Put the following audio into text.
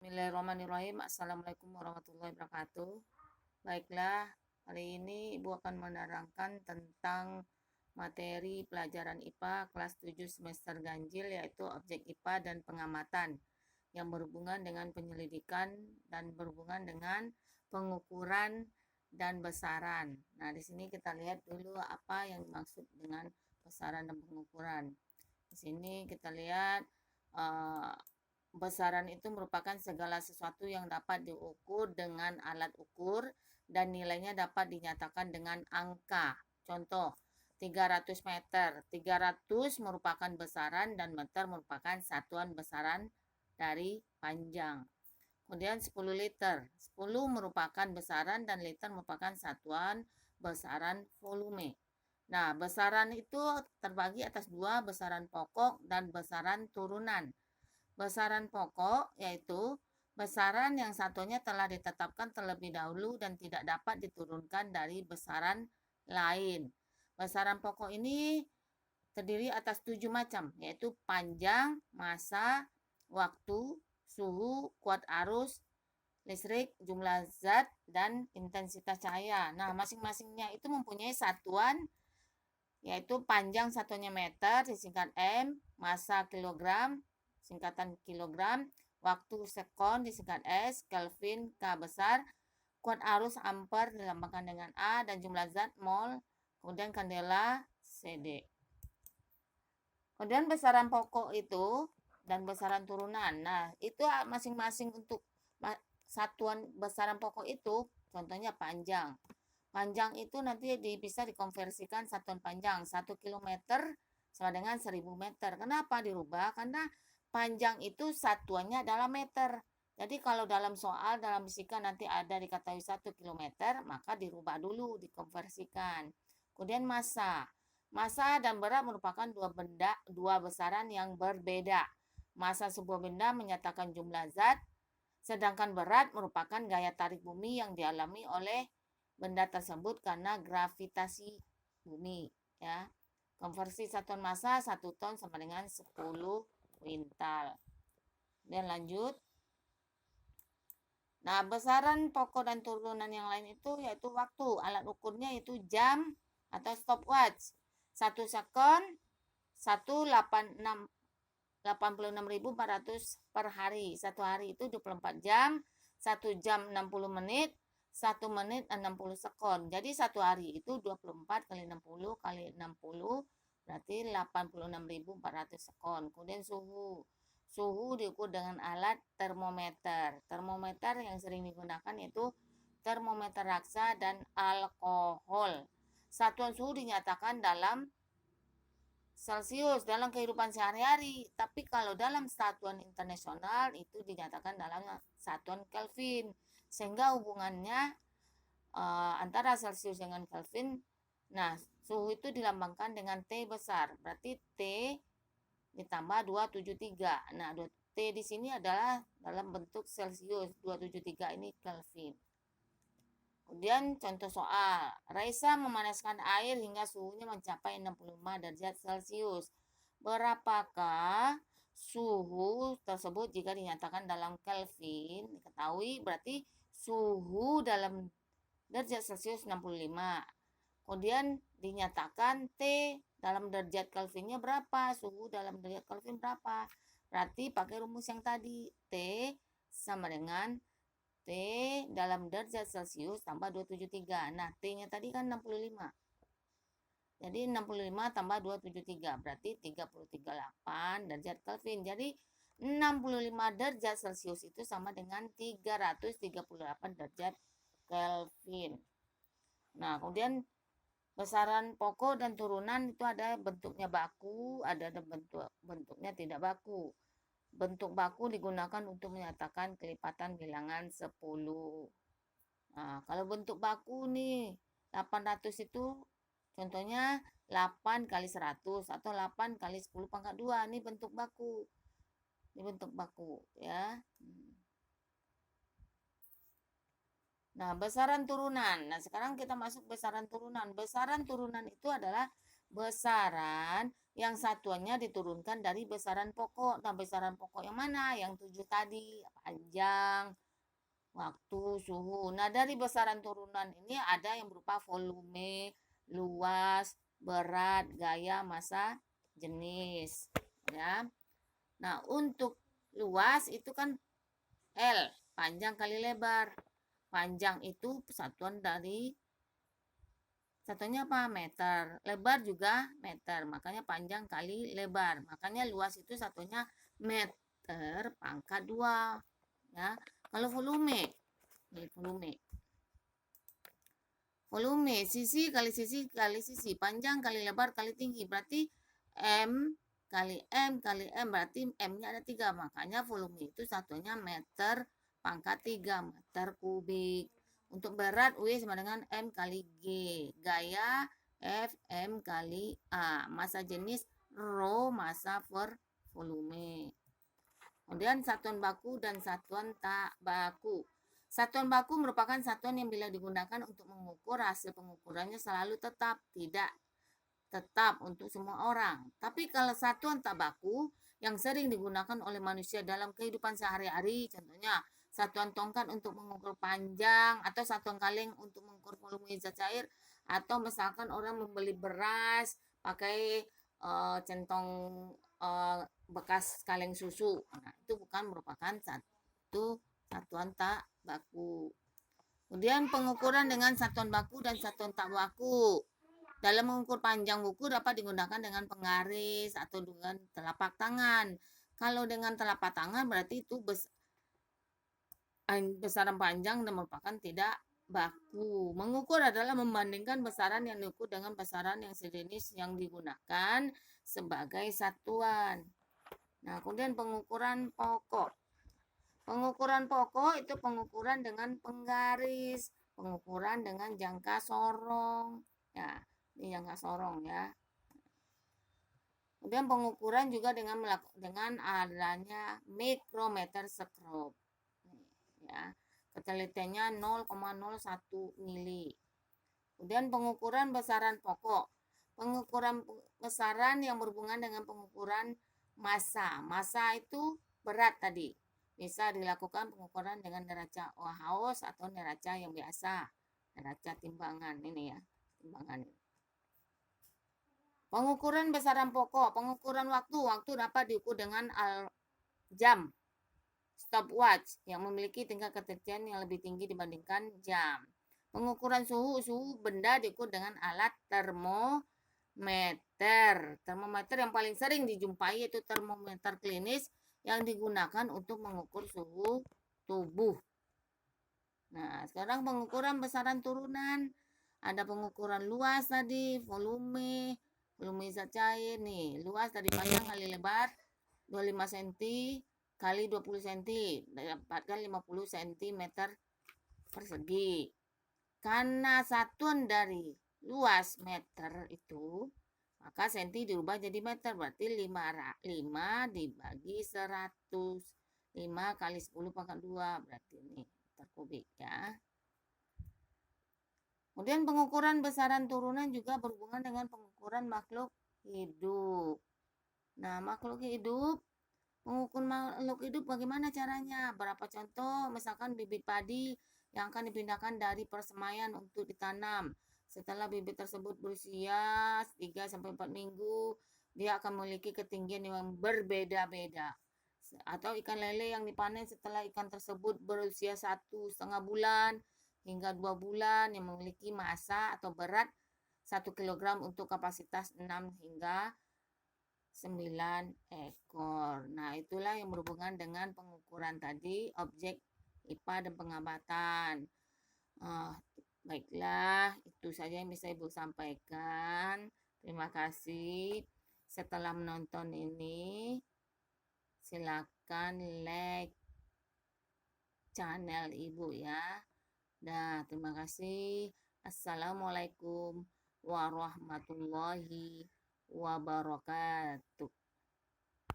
Bismillahirrahmanirrahim. Assalamualaikum warahmatullahi wabarakatuh. Baiklah, hari ini Ibu akan menerangkan tentang materi pelajaran IPA kelas 7 semester ganjil, yaitu objek IPA dan pengamatan yang berhubungan dengan penyelidikan dan berhubungan dengan pengukuran dan besaran. Nah, di sini kita lihat dulu apa yang dimaksud dengan besaran dan pengukuran. Di sini kita lihat besaran itu merupakan segala sesuatu yang dapat diukur dengan alat ukur dan nilainya dapat dinyatakan dengan angka. Contoh, 300 meter. 300 merupakan besaran dan meter merupakan satuan besaran dari panjang. Kemudian 10 liter. 10 merupakan besaran dan liter merupakan satuan besaran volume. Nah, besaran itu terbagi atas dua, besaran pokok dan besaran turunan. Besaran pokok yaitu besaran yang satunya telah ditetapkan terlebih dahulu dan tidak dapat diturunkan dari besaran lain. Besaran pokok ini terdiri atas 7 macam, yaitu panjang, massa, waktu, suhu, kuat arus, listrik, jumlah zat, dan intensitas cahaya. Nah, masing-masingnya itu mempunyai satuan, yaitu panjang satunya meter disingkat M, massa kilogram singkatan kilogram, waktu sekon disingkat S, Kelvin K besar, kuat arus ampere dilambangkan dengan A, dan jumlah zat mol, kemudian kandela CD. Kemudian besaran pokok itu dan besaran turunan. Nah, itu masing-masing untuk satuan besaran pokok itu, contohnya panjang. Panjang itu nanti bisa dikonversikan satuan panjang. 1 kilometer sama dengan 1000 meter. Kenapa dirubah? Karena panjang itu satuannya adalah meter. Jadi kalau dalam soal, dalam fisika nanti ada diketahui 1 kilometer, maka dirubah dulu, dikonversikan. Kemudian massa. Massa dan berat merupakan dua besaran yang berbeda. Massa sebuah benda menyatakan jumlah zat, sedangkan berat merupakan gaya tarik bumi yang dialami oleh benda tersebut karena gravitasi bumi. Ya. Konversi satuan massa 1 ton sama dengan 10 kuintal. Dan lanjut. Nah, besaran pokok dan turunan yang lain itu yaitu waktu. Alat ukurnya itu jam atau stopwatch. 1 sekon 186.400 per hari. 1 hari itu 24 jam, 1 jam 60 menit, 1 menit 60 sekon. Jadi 1 hari itu 24 kali 60 kali 60 berarti 86.400 sekon. Kemudian suhu. Suhu diukur dengan alat termometer. Termometer yang sering digunakan yaitu termometer raksa dan alkohol. Satuan suhu dinyatakan dalam Celsius dalam kehidupan sehari-hari, tapi kalau dalam satuan internasional itu dinyatakan dalam satuan Kelvin, sehingga hubungannya antara Celsius dengan Kelvin, nah suhu itu dilambangkan dengan T besar, berarti T ditambah 273. Nah, T di sini adalah dalam bentuk Celsius, 273 ini Kelvin. Kemudian contoh soal, Raisa memanaskan air hingga suhunya mencapai 65 derajat Celcius. Berapakah suhu tersebut jika dinyatakan dalam Kelvin? Diketahui berarti suhu dalam derajat Celcius 65. Kemudian dinyatakan T dalam derajat Kelvinnya berapa? Suhu dalam derajat Kelvin berapa? Berarti pakai rumus yang tadi, T sama dengan T dalam derajat Celcius tambah 273. Nah, T-nya tadi kan 65. Jadi 65 tambah 273 berarti 338 derajat Kelvin. Jadi 65 derajat Celcius itu sama dengan 338 derajat Kelvin. Nah, kemudian besaran pokok dan turunan itu ada bentuknya baku, ada bentuknya tidak baku. Bentuk baku digunakan untuk menyatakan kelipatan bilangan 10. Nah, kalau bentuk baku nih 800 itu contohnya 8 kali 100 atau 8 kali 10 pangkat 2. Ini bentuk baku. Ini bentuk baku ya. Nah, besaran turunan. Nah, sekarang kita masuk besaran turunan. Besaran turunan itu adalah besaran yang satuannya diturunkan dari besaran pokok. Nah, besaran pokok yang mana? Yang 7 tadi, panjang, waktu, suhu. Nah, dari besaran turunan ini ada yang berupa volume, luas, berat, gaya, massa, jenis. Ya. Nah, untuk luas itu kan L, panjang kali lebar. Panjang itu satuan dari satunya apa? Meter. Lebar juga meter. Makanya panjang kali lebar. Makanya luas itu satunya meter pangkat 2. Ya. Kalau volume, ini volume. Volume, sisi kali sisi kali sisi. Panjang kali lebar kali tinggi. Berarti M kali M kali M. Berarti M-nya ada 3. Makanya volume itu satunya meter pangkat 3. Meter kubik. Untuk berat W sama dengan M kali G. Gaya F M kali A. Massa jenis rho, massa per volume. Kemudian satuan baku dan satuan tak baku. Satuan baku merupakan satuan yang bila digunakan untuk mengukur hasil pengukurannya selalu tetap, tidak tetap untuk semua orang. Tapi kalau satuan tak baku yang sering digunakan oleh manusia dalam kehidupan sehari-hari, contohnya satuan tongkat untuk mengukur panjang atau satuan kaleng untuk mengukur volume zat cair, atau misalkan orang membeli beras pakai centong bekas kaleng susu. Nah, itu bukan merupakan satu satuan tak baku. Kemudian pengukuran dengan satuan baku dan satuan tak baku. Dalam mengukur panjang buku dapat digunakan dengan penggaris atau dengan telapak tangan. Kalau dengan telapak tangan berarti itu besaran panjang dan merupakan tidak baku. Mengukur adalah membandingkan besaran yang diukur dengan besaran yang sejenis yang digunakan sebagai satuan. Nah, kemudian pengukuran pokok. Pengukuran pokok itu pengukuran dengan penggaris, pengukuran dengan jangka sorong. Ya, ini jangka sorong ya. Kemudian pengukuran juga dengan adanya mikrometer skrob. Ya, ketelitiannya 0,01 mili. Kemudian pengukuran besaran pokok. Pengukuran besaran yang berhubungan dengan pengukuran massa. Massa itu berat tadi. Bisa dilakukan pengukuran dengan neraca Wahaus atau neraca yang biasa. Neraca timbangan ini ya, timbangan. Pengukuran besaran pokok, pengukuran waktu. Waktu dapat diukur dengan jam, stopwatch yang memiliki tingkat ketelitian yang lebih tinggi dibandingkan jam. Pengukuran suhu, suhu benda diukur dengan alat termometer. Termometer yang paling sering dijumpai yaitu termometer klinis yang digunakan untuk mengukur suhu tubuh. Nah, sekarang pengukuran besaran turunan. Ada pengukuran luas tadi, volume zat cair nih. Luas dari panjang kali lebar 25 cm kali 20 cm, dapatkan 50 cm persegi. Karena satuan dari luas meter itu, maka senti dirubah jadi meter, berarti 5 dibagi 100. 5 kali 10 pangkat 2, berarti ini meter kubik ya. Kemudian pengukuran besaran turunan juga berhubungan dengan pengukuran makhluk hidup. Nah, makhluk hidup, mengukur makhluk hidup bagaimana caranya? Berapa contoh? Misalkan bibit padi yang akan dipindahkan dari persemaian untuk ditanam. Setelah bibit tersebut berusia 3-4 minggu, dia akan memiliki ketinggian yang berbeda-beda. Atau ikan lele yang dipanen setelah ikan tersebut berusia 1,5 bulan hingga 2 bulan yang memiliki massa atau berat 1 kg untuk kapasitas 6 hingga 9 ekor. Nah, itulah yang berhubungan dengan pengukuran tadi, objek IPA dan pengamatan. Baiklah, itu saja yang bisa Ibu sampaikan. Terima kasih. Setelah menonton ini, silakan like channel Ibu ya. Nah, terima kasih. Assalamualaikum warahmatullahi wabarakatuh.